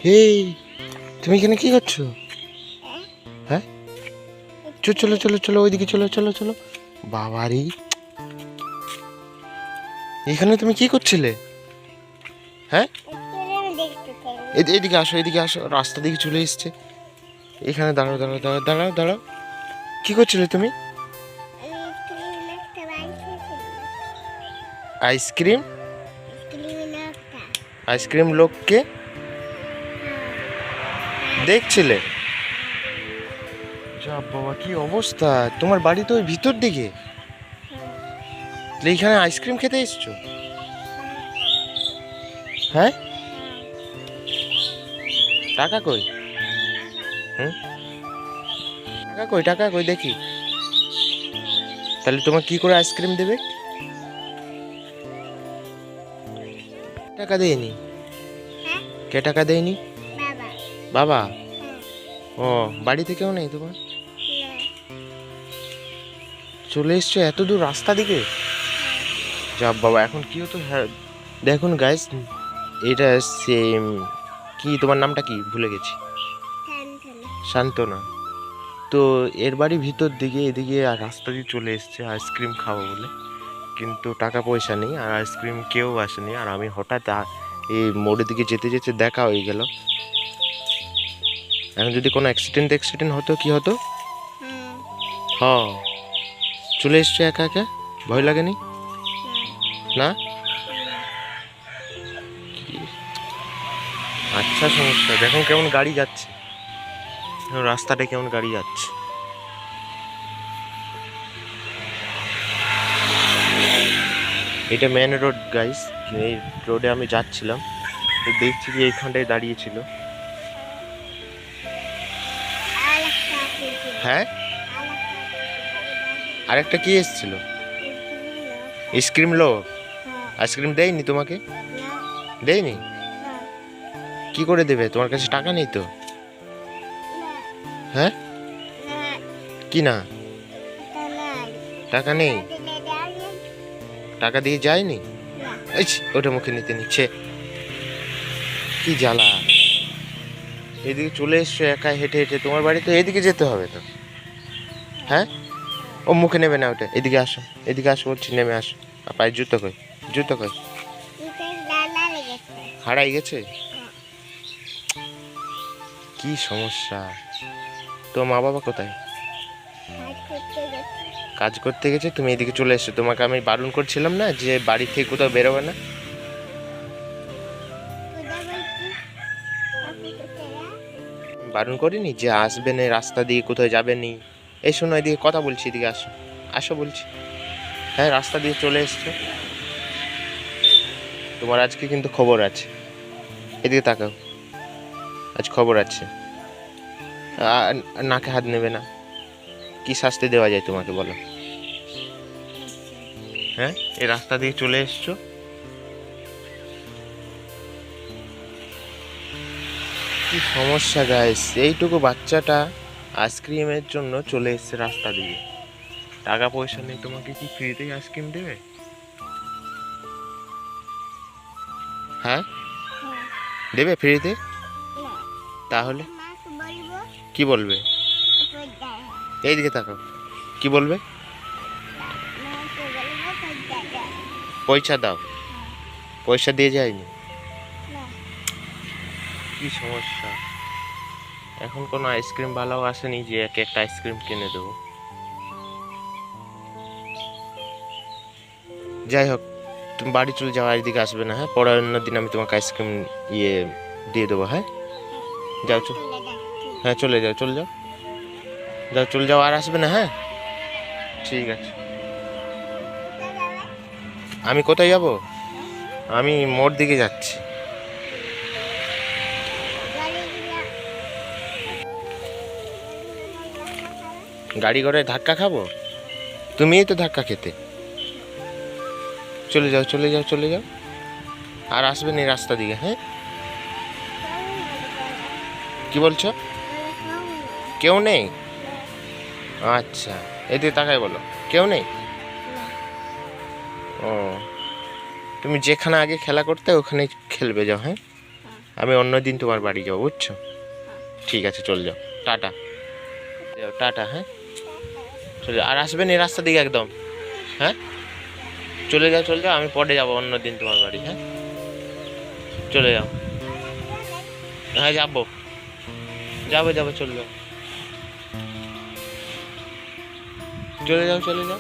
হেই, তুমি এখানে কি করছো? হ্যাঁ, চলো চলো চলো ওইদিকে চলো চলো চলো। বাবারি, এখানে তুমি কি করছিলে? হ্যাঁ, এদিকে আসো, এদিকে আসো, রাস্তা দিকে চলে এসছে। এখানে দাঁড়াও দাঁড়াও দাঁড়াও দাঁড়াও দাঁড়াও। কি করছিলে তুমি? আইসক্রিম? আইসক্রিম লোককে দেখছিলে? যা বাবা, কি অবস্থা! তোমার বাড়ি তো ওই ভিতর দিকে, এইখানে আইসক্রিম খেতে এসছো? হ্যাঁ, টাকা কই? হুম, টাকা কই, টাকা কই দেখি। তাহলে তোমার কি করে আইসক্রিম দেবে? টাকা দেয়নি? কে টাকা দেয়নি? বাবা? ও, বাড়িতে কেউ নেই তোমার? চলে এসছো এত দূর রাস্তা দিকে? যা বাবা, এখন কি হতো? হ্যাঁ, দেখুন গাইস, এটা সেম। কি তোমার নামটা কি ভুলে গেছি? শান্তনা। তো এর বাড়ি ভিতর দিকে, এদিকে আর রাস্তা দিয়ে চলে এসছে আইসক্রিম খাবো বলে, কিন্তু টাকা পয়সা নেই আর আইসক্রিম কেউ আসেনি। আর আমি হঠাৎ এই মোড়ের দিকে যেতে যেতে দেখা হয়ে গেল। এখন যদি কোনো অ্যাক্সিডেন্ট হতো কি হতো? হ্যাঁ, চলে এসছো একা একা, ভয় লাগেনি? না? আচ্ছা, সমস্যা দেখুন কেমন গাড়ি যাচ্ছে, রাস্তাটা কেমন গাড়ি যাচ্ছে। এটা মেন রোড গাইস। এই রোডে আমি যাচ্ছিলাম, তো দেখছি যে এইখানটায় দাঁড়িয়েছিল। হ্যাঁ, আরেকটা কি এসেছিল? আইসক্রিম লোক? আইসক্রিম দেয়নি তোমাকে? দেয়নি? কি করে দেবে, তোমার কাছে টাকা নেই তো? হ্যাঁ, কি না? টাকা নেই? টাকা দিয়ে যায়নি? ওটা মুখে নিতে নিচ্ছে, কি জ্বালা! এদিকে চলে এসছো একা হেঁটে হেঁটে, তোমার বাড়ি তো এদিকে যেতে হবে তো। হ্যাঁ, ও মুখে নেবে না ওটা। এদিকে আসো, এদিকে আসো বলছি, নেমে আসো। আর পায়ের জুতো কই? জুতো কই? হারাই গেছে? কি সমস্যা! তো মা বাবা কোথায়? কাজ করতে গেছে, তুমি এদিকে চলে এসছো। তোমাকে আমি বারণ করছিলাম না যে বাড়ি থেকে কোথাও বেরোবে না? বারণ করিনি যে আসবে না, রাস্তা দিয়ে কোথাও যাবে নি? এই শোনো, এদিকে কথা বলছি, এদিকে আসো, আসো বলছি। হ্যাঁ, রাস্তা দিয়ে চলে এসছো। তোমার আজকে কিন্তু খবর আছে, এদিকে তাকাও। আজ খবর আছে। নাকে হাত নেবে না। কি শাস্তি দেওয়া যায় তোমাকে বলো? হ্যাঁ, এই রাস্তা দিয়ে চলে এসছো। কি সমস্যা গাইস, এইটুকু বাচ্চাটা আইসক্রিমের জন্য চলে এসছে রাস্তা দিয়ে। টাকা পয়সা নেই, তোমাকে কি ফ্রিতেই আইসক্রিম দেবে? হ্যাঁ, দেবে ফ্রিতে? তাহলে কি বলবে? এইদিকে তাকাও, কি বলবে? পয়সা দাও। পয়সা দিয়ে যায়নি? কি সমস্যা! এখন কোনো আইসক্রিম ভালোও আসেনি যে একে একটা আইসক্রিম কিনে দেবো। যাই হোক, তুমি বাড়ি চলে যাও, আর এদিকে আসবে না। হ্যাঁ, পরের অন্য দিন আমি তোমাকে আইসক্রিম ইয়ে দিয়ে দেবো। হ্যাঁ, যাও চল। হ্যাঁ, চলে যাও, চলে যাও, যাও চলে যাও, আর আসবে না। হ্যাঁ, ঠিক আছে। আমি কোথায় যাব? আমি মোড় দিকে যাচ্ছি। গাড়ি করে ধাক্কা খাবো? তুমিই তো ধাক্কা খেতে। চলে যাও, চলে যাও, চলে যাও, আর আসবে না এই রাস্তা দিকে। হ্যাঁ, কি বলছো? কেউ নেই? আচ্ছা, এদিকে তাকাই বলো, কেউ নেই? ও, তুমি যেখানে আগে খেলা করতে ওখানে খেলবে, যাও। হ্যাঁ, আমি অন্যদিন তোমার বাড়ি যাবো, বুঝছো? ঠিক আছে, চল যাও, টাটা। যাও, টাটা। হ্যাঁ, চলে যাও, আর আসবেন এই রাস্তা দিকে একদম। হ্যাঁ, চলে যাও, চলে যাও, আমি পরে যাবো অন্যদিন তোমার বাড়ি। হ্যাঁ, চলে যাও। হ্যাঁ, যাবো যাবো যাবো, চলে যাও, চলে যাও, চলে যাও।